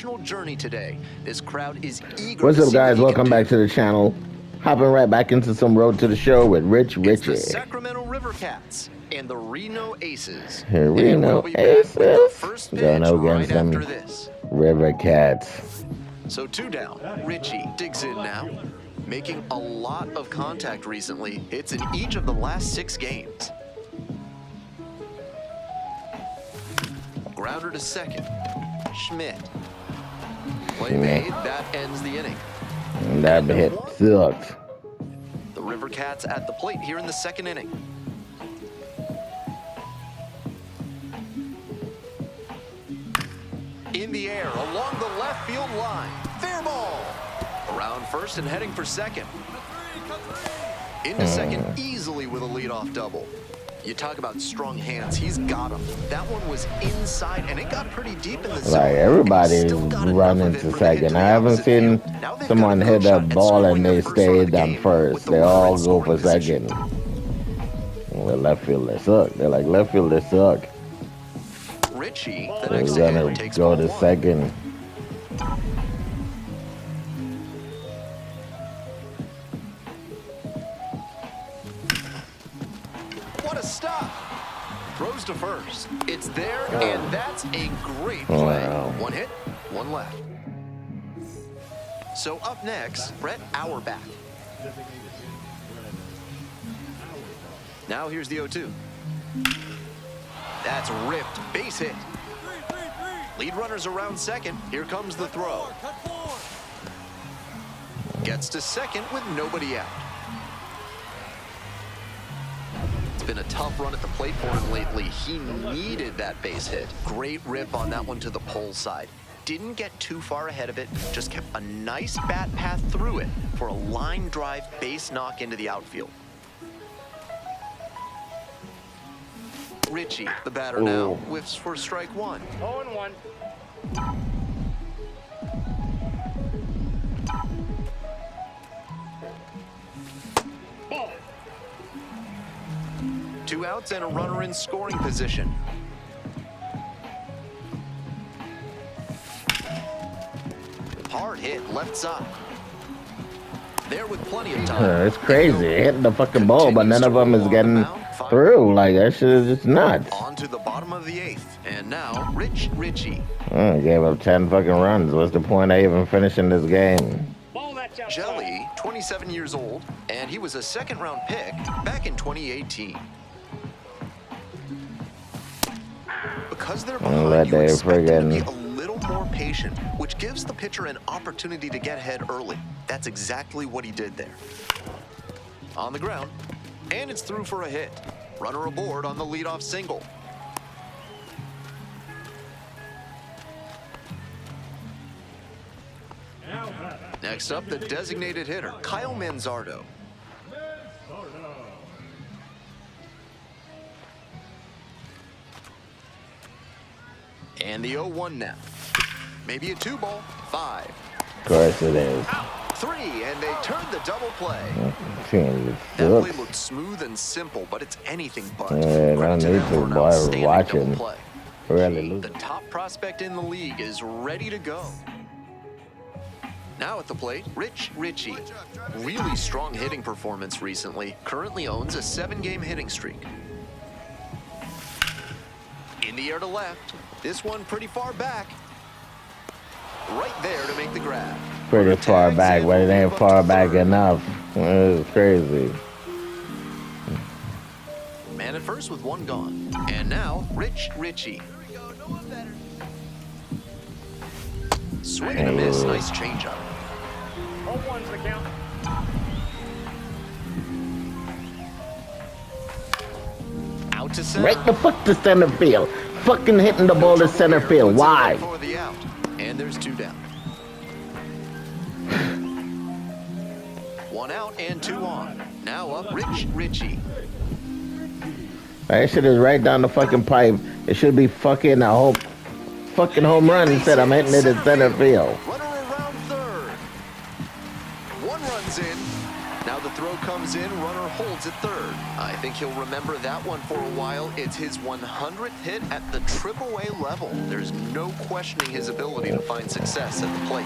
emotional journey today. This crowd is eager What's to up, see what guys? he Welcome can back do. to the channel. Hopping right back into some Road to the Show with Rich It's the Richie. Sacramento River Cats and the Reno Aces. Here we And know we'll be back with the first pitch going right against them after this. River Cats. So 2 down. Richie digs in now. Making a lot of contact recently. Hits in each of the last 6 games. Grounder to second. Schmidt. Play made. That ends the inning. And that hit sucked. The River Cats at the plate here in the second inning. In the air, along the left field line. Fair ball. Around first and heading for second. Into second easily with a leadoff double. You talk about strong hands. He's got them. That one was inside, and it got pretty deep in the zone. Like, everybody's running to second. I haven't seen someone hit a ball and they stayed on first. They all go for second. Well, left field, they suck. They're like, left field, they suck. Richie, the They're next gonna hit, takes go ball to 1. second. What a stop. Throws to first. It's there, and that's a great play. Wow. 1 hit, 1 left. So up next, Brett Auerbach. Now here's the 0-2. That's ripped. Base hit. Lead runners around second. Here comes the throw. Gets to second with nobody out. It's been a tough run at the plate for him lately. He needed that base hit. Great rip on that one to the pole side. Didn't get too far ahead of it, just kept a nice bat path through it for a line drive base knock into the outfield. Richie, the batter now, whiffs for strike 1. 0-1. Ball. 2 outs and a runner in scoring position. Hard hit, left side. There with plenty of time. It's crazy. Hitting the fucking ball, but none of them is getting through. Like, that shit is just nuts. On to the bottom of the 8th. And now, Richie. Gave up 10 fucking runs. What's the point of even finishing this game? Ball that's outside. Jelly, 27 years old, and he was a second-round pick back in 2018. Because they're behind, you expect them to be a little more patient, which gives the pitcher an opportunity to get ahead early. That's exactly what he did there. On the ground, and it's through for a hit. Runner aboard on the leadoff single. Next up, the designated hitter, Kyle Manzardo. And the 0-1 now. Maybe a 2-ball, 5. Of course it is. 3, and they turned the double play. That That play looked smooth and simple, but it's anything but. Yeah, I Credit to need them to, for an boy, outstanding watching. double play. Really The top prospect in the league is ready to go. Now at the plate, Richie. Really strong hitting performance recently. Currently owns a 7-game hitting streak. In the air to left. This one pretty far back. Right there to make the grab. pretty far back, but it ain't far back enough. It's crazy. Man at first with 1 gone. And now, Richie. Swing and a miss. Nice changeup. 0-1's the count. Out to center. Right the fuck to center field. Fucking hitting the ball to center field. Why? For the out. And there's 2 down. 1 out and 2 on. Now up Richie. That shit is right down the fucking pipe. It should be fucking a whole fucking home run instead I'm hitting it in center field. Runner around third. 1 runs in. Now the throw comes in, runner holds at third. I think he'll remember that one for a while. It's his 100th hit at the AAA level. There's no questioning his ability to find success at the plate.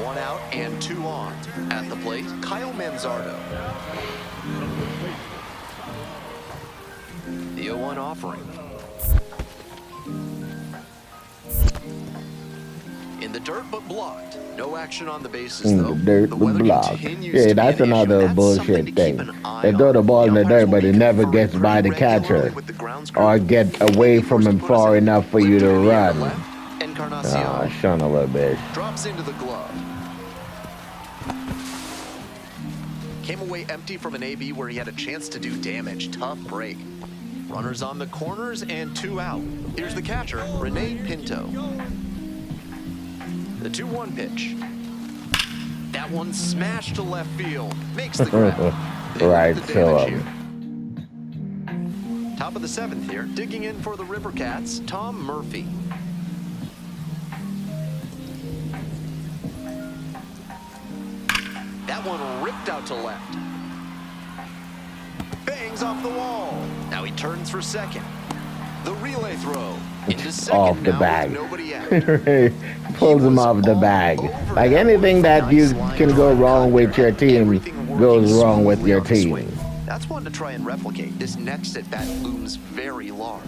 1 out and 2 on. At the plate, Kyle Manzardo. The 0-1 offering. In the dirt, but blocked. No action on the bases, In though. the dirt, The but weather blocked. continues Yeah, to be that's an issue. another That's something bullshit to thing. keep an eye They throw the on. ball in the umpires dirt, will but be it never conferring gets by the pretty regularly catcher with the grounds crew. or get away from him far enough for you to Lifted in the air run. left, Encarnacion Ah, son of a bitch. drops into the glove. Came away empty from an AB where he had a chance to do damage. Tough break. Runners on the corners and 2 out. Here's the catcher, Rene Pinto. The 2-1 pitch. That one smashed to left field. Makes the grab. They Right limit the to damage him. here. Top of the 7th here. Digging in for the River Cats, Tom Murphy. That one ripped out to left. Bangs off the wall. Now he turns for second. The relay throw. Into second Off the now bag. with nobody out. Pulls him off the bag. Like anything that you can go wrong with your team goes wrong with your team. That's one to try and replicate. This next at bat looms very large.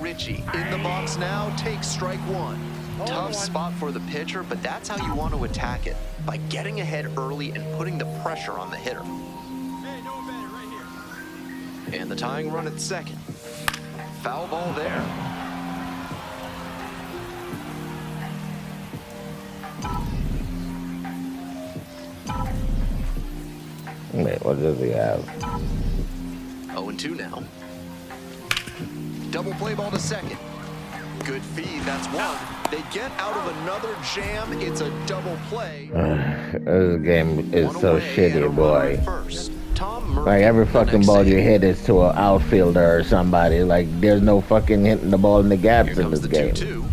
Richie in the box now, takes strike 1. Tough spot for the pitcher, but that's how you want to attack it, by getting ahead early and putting the pressure on the hitter. And the tying run at second. Foul ball there. Wait, what does he have? 0-2 now. Double play ball to second. Good feed, that's 1. They get out of another jam. It's a double play. This game is so shitty, boy. First. Tom Murphy, Like every the fucking next ball you save. hit is to an outfielder or somebody. Like there's no fucking hitting the ball in the gaps Here in comes this the game. 2-2.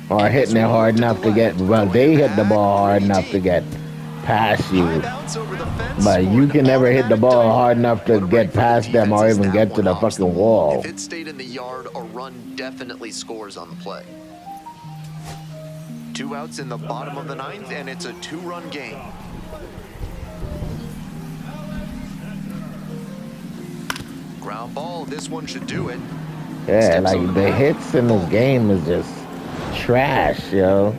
Or hitting it hard enough to get, well, they hit the ball hard enough to get past High you. bounce over the fence But for you an can never hit the automatic ball double. hard enough to What a break get for the past them or defense as even that get to one the hops fucking wall. wall. If it stayed in the yard, a run definitely scores on the play. 2 outs in the bottom of the 9th, and it's a 2-run game. Ground ball, this one should do it. Yeah, Steps like over the the hits in this game is just trash, yo.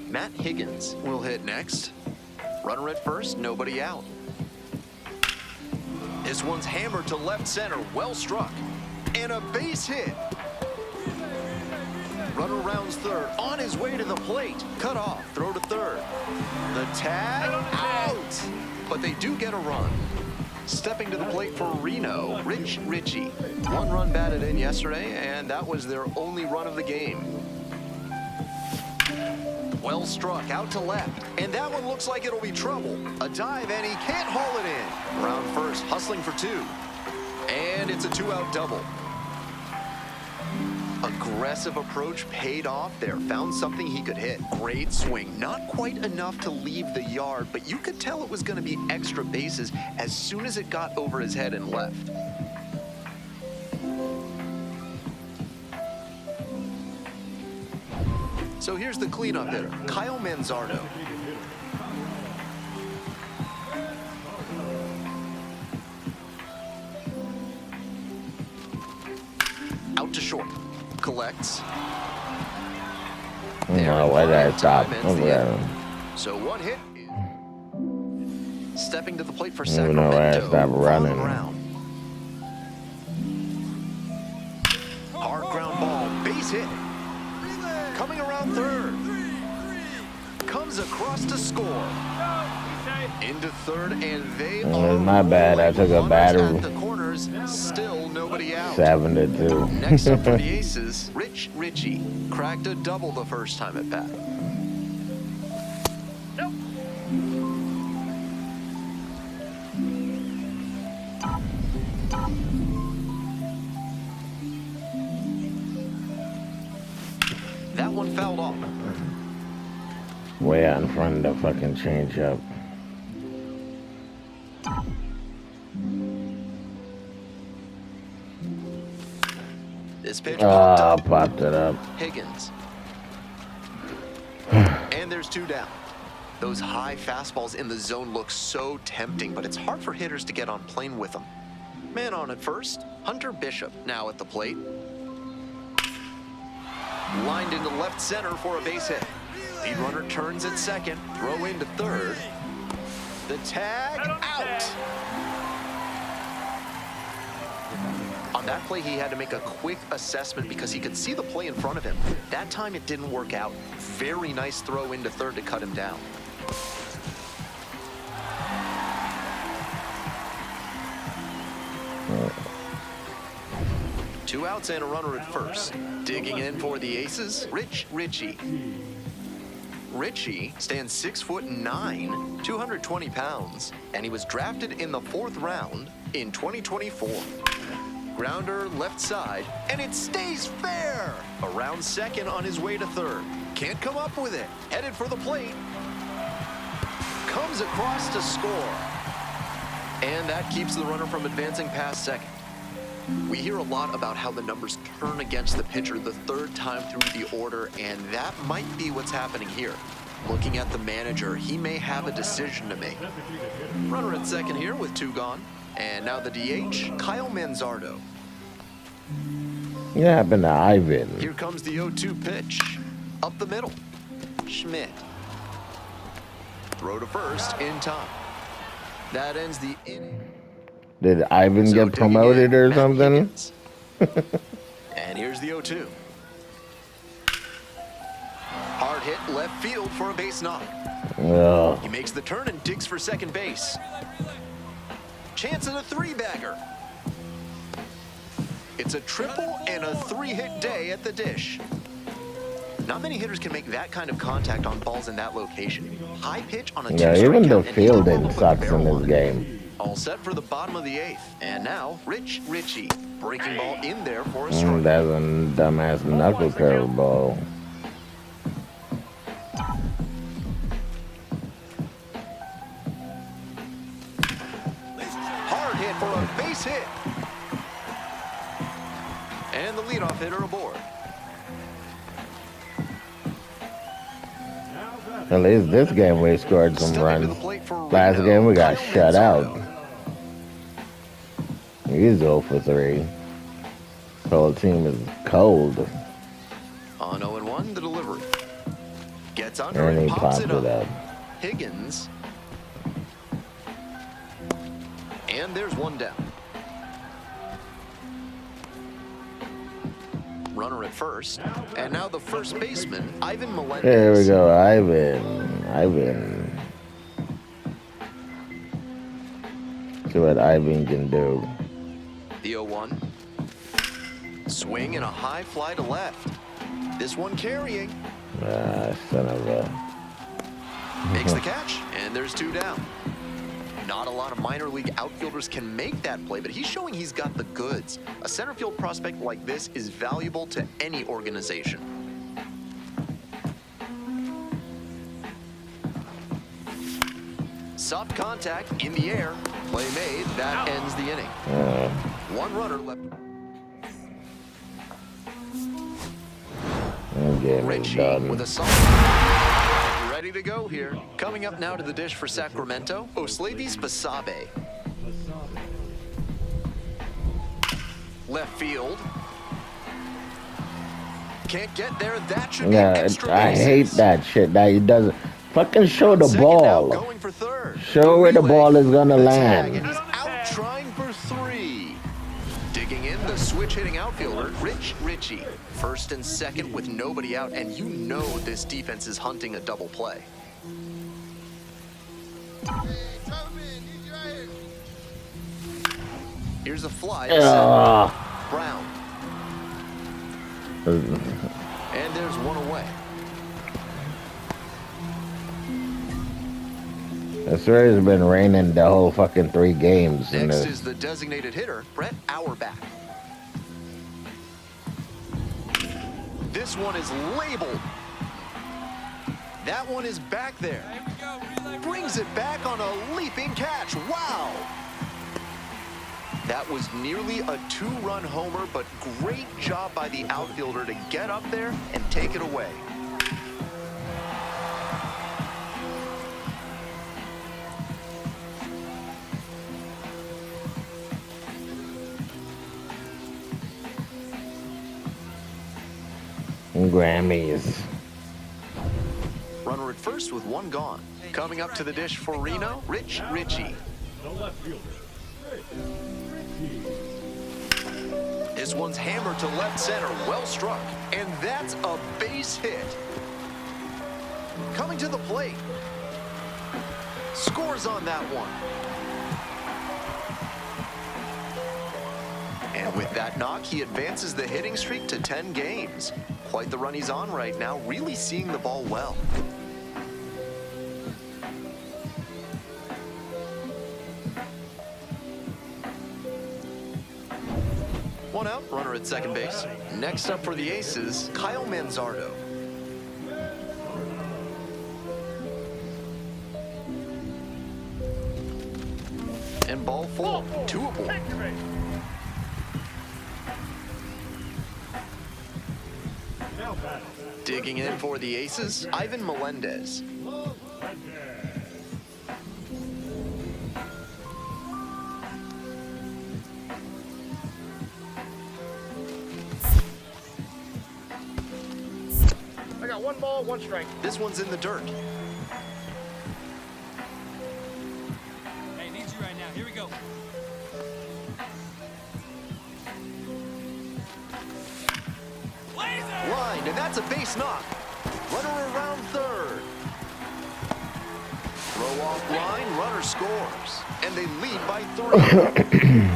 Matt Higgins will hit next. Runner at first, nobody out. This one's hammered to left center, well struck. And a base hit. Runner rounds third, on his way to the plate. Cut off, throw to third. The tag, out! But they do get a run. Stepping to the plate for Reno, Rich Ritchie. 1 run batted in yesterday, and that was their only run of the game. Well struck, out to left. And that one looks like it'll be trouble. A dive, and he can't haul it in. Round first, hustling for 2. And it's a 2-out double. Aggressive approach paid off there. Found something he could hit. Great swing. Not quite enough to leave the yard, but you could tell it was going to be extra bases as soon as it got over his head and left. So here's the cleanup hitter, Kyle Manzardo. Out to short. Collects. No, why did I stop? Oh, yeah. So 1 hit. Stepping to the plate for I don't even know why I Sacramento. stopped running. Brown. Hard ground ball. Base hit. Coming around third. Comes across to score. Into third, and they are My bad. I took a runners bad at the corners. Still nobody out. 7-2. Next up for the Aces, Rich Ritchie. Cracked a double the first time at bat. Way out in front of the fucking changeup. This pitch popped up. Popped it up. Higgins. And there's 2 down. Those high fastballs in the zone look so tempting, but it's hard for hitters to get on plane with them. Man on at first, Hunter Bishop now at the plate. Lined into left center for a base hit. Lead runner turns at second, throw into third. The tag out. On that play, he had to make a quick assessment because he could see the play in front of him. That time it didn't work out. Very nice throw into third to cut him down. Two outs and a runner at first. Digging in for the aces, Richie. Richie stands 6'9", 220 pounds, and he was drafted in the 4th round in 2024. Grounder left side, and it stays fair. Around second on his way to third. Can't come up with it. Headed for the plate. Comes across to score. And that keeps the runner from advancing past second. We hear a lot about how the numbers turn against the pitcher the 3rd time through the order, and that might be what's happening here. Looking at the manager, he may have a decision to make. Runner at second here with 2 gone. And now the DH, Kyle Manzardo. What happened to Ivan? Here comes the 0-2 pitch. Up the middle. Schmidt. Throw to first in time. That ends the inning. Did Ivan get promoted or something? And here's the 0-2. Hard hit left field for a base knock. Oh. He makes the turn and digs for second base. Chance at a 3-bagger. It's a triple and a 3-hit day at the dish. Not many hitters can make that kind of contact on balls in that location. High pitch on a 2-strike even the count, and fielding sucks in this game. All set for the bottom of the 8th. And now, Richie. Breaking ball in there for a strike. That's a dumbass knuckle curve ball. Hard hit for a base hit. And the leadoff hitter aboard. At least this game we scored some runs. Last game we got shut out. He's 0 for 3. The whole team is cold. On 0-1, the delivery. Gets under And and he pops popped it it up. up. Higgins. And there's 1 down. Runner at first. And now the first baseman, Ivan Melendez. Here we go, Ivan. See what Ivan can do. The 0-1. Swing and a high fly to left. This one carrying. Son of a... Makes the catch, and there's 2 down. Not a lot of minor league outfielders can make that play, but he's showing he's got the goods. A center field prospect like this is valuable to any organization. Soft contact in the air. Play made. That ends the inning. 1 runner left. Richie with a solid. Ready to go here. Coming up now to the dish for Sacramento, Osleides Basabe. Left field. Can't get there. That should be extra I bases. hate that shit. That he doesn't fucking show the Second now, ball. going for third. Show where the ball is gonna The tag, and land. he's out trying for 3. Digging in, the switch hitting outfielder, Richie. First and second with nobody out, and you know this defense is hunting a double play. Here's a fly to center. Brown. And there's 1 away. I swear it's been raining the whole fucking 3 games. Next is the designated hitter, Brett Auerbach. This one is labeled. That one is back there. Brings it back on a leaping catch. Wow! That was nearly a 2-run homer, but great job by the outfielder to get up there and take it away. Grammys. Runner at first with 1 gone. Coming up to the dish for Reno, Rich Ritchie. The left fielder. This one's hammered to left center, well struck, and that's a base hit. Coming to the plate. Scores on that one. And with that knock, he advances the hitting streak to 10 games. Quite the run he's on right now, really seeing the ball well. One out, runner at second base. Next up for the Aces, Kyle Manzardo. And ball full, 2 aboard. Take your base. Now batting. Digging in for the Aces, Ivan Melendez. I got 1 ball, 1 strike. This one's in the dirt. Hey, need you right now. Here we go. Lined, and that's a base knock. Runner around third. Throw off line, runner scores. And they lead by 3.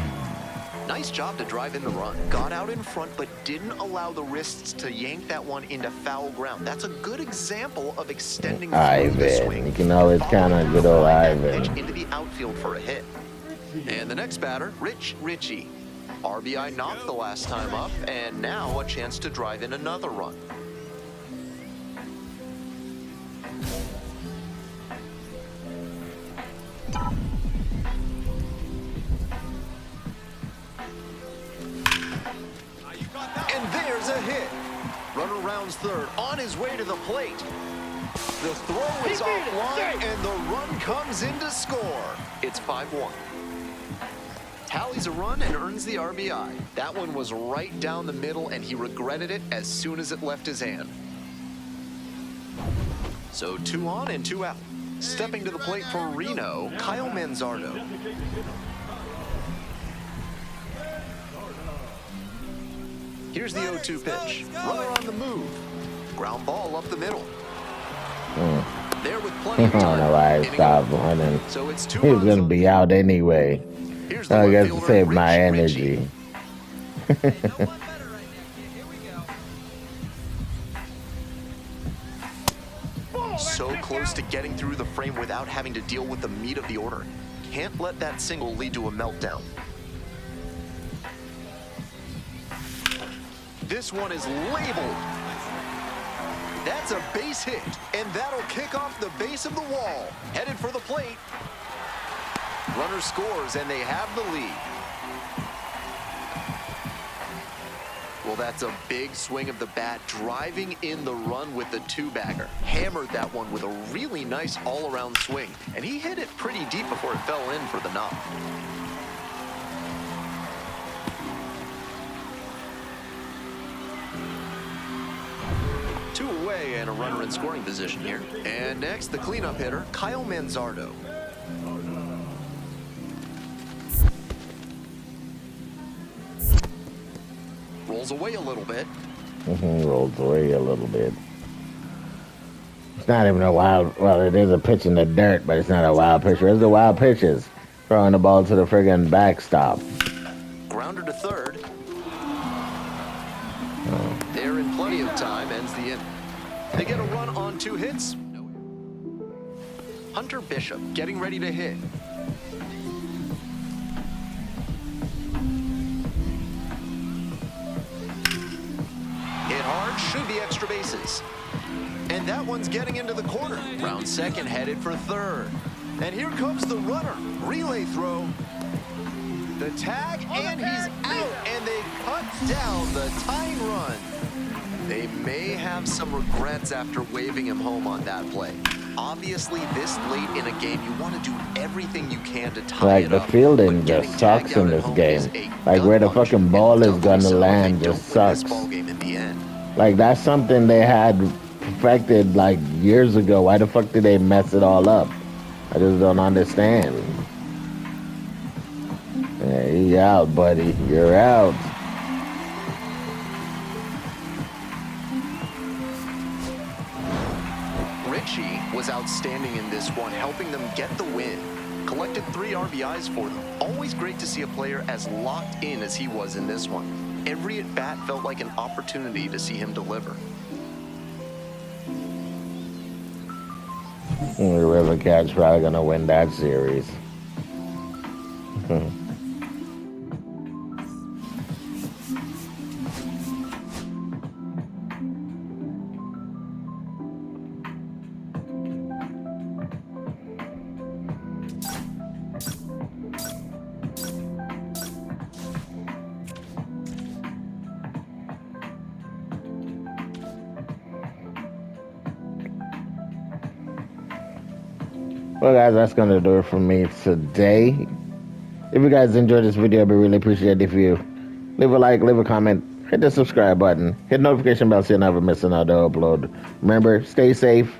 Nice job to drive in the run. Got out in front, but didn't allow the wrists to yank that one into foul ground. That's a good example of extending through the Ivan. swing. You can always count on good old Pitch Ivan. into the outfield for a hit. And the next batter, Rich Ritchie. RBI knocked the last time up, and now a chance to drive in another run. And there's a hit. Runner rounds third, on his way to the plate. The throw is offline, and the run comes in to score. It's 5-1. Tallies a run and earns the RBI. That one was right down the middle, and he regretted it as soon as it left his hand. So 2 on and 2 out. Stepping to the plate for Reno, Kyle Manzardo. Here's the 0-2 pitch. Runner on the move. Ground ball up the middle. There with plenty of I time. don't know why I Inning stopped over. running. So it's 2 He was runs gonna on be the- out anyway. Here's the I left guess to fielder, save my Rich Ritchie. energy. Hey, no one better right now, kid. Here we go. So close to getting through the frame without having to deal with the meat of the order. Can't let that single lead to a meltdown. This one is labeled. That's a base hit, and that'll kick off the base of the wall. Headed for the plate. Runner scores, and they have the lead. Well, that's a big swing of the bat, driving in the run with the 2-bagger. Hammered that one with a really nice all-around swing, and he hit it pretty deep before it fell in for the knock. Two away and a runner in scoring position here. And next, the cleanup hitter, Kyle Manzardo. Rolls away a little bit. Rolls away a little bit. It's not even a wild. Well, it is a pitch in the dirt, but it's not a wild pitch. It's the wild pitches. Throwing the ball to the friggin' backstop. Grounder to third. They're in plenty of time, ends the inning. They get a run on 2 hits. Hunter Bishop getting ready to hit. Hit hard, should be extra bases. And that one's getting into the corner. Round second headed for third. And here comes the runner. Relay throw. The tag, and he's out. And they cut down the tying run. They may have some regrets after waving him home on that play. Obviously, this late in a game, you want to do everything you can to tie it up. Like, the fielding just sucks in this game. Like, where the fucking ball is gonna land just sucks. Like, that's something they had perfected, like, years ago. Why the fuck did they mess it all up? I just don't understand. Hey, you out, buddy. You're out. Richie was outstanding in this one, helping them get the win. Collected 3 RBIs for them. Always great to see a player as locked in as he was in this one. Every at-bat felt like an opportunity to see him deliver. River Cat's probably gonna win that series. Well, guys, that's going to do it for me today. If you guys enjoyed this video, I'd be really appreciated if you leave a like, leave a comment, hit the subscribe button, hit the notification bell so you never miss another upload. Remember, stay safe,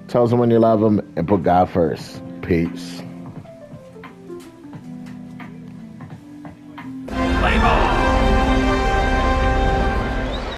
tell someone you love them, and put God first. Peace.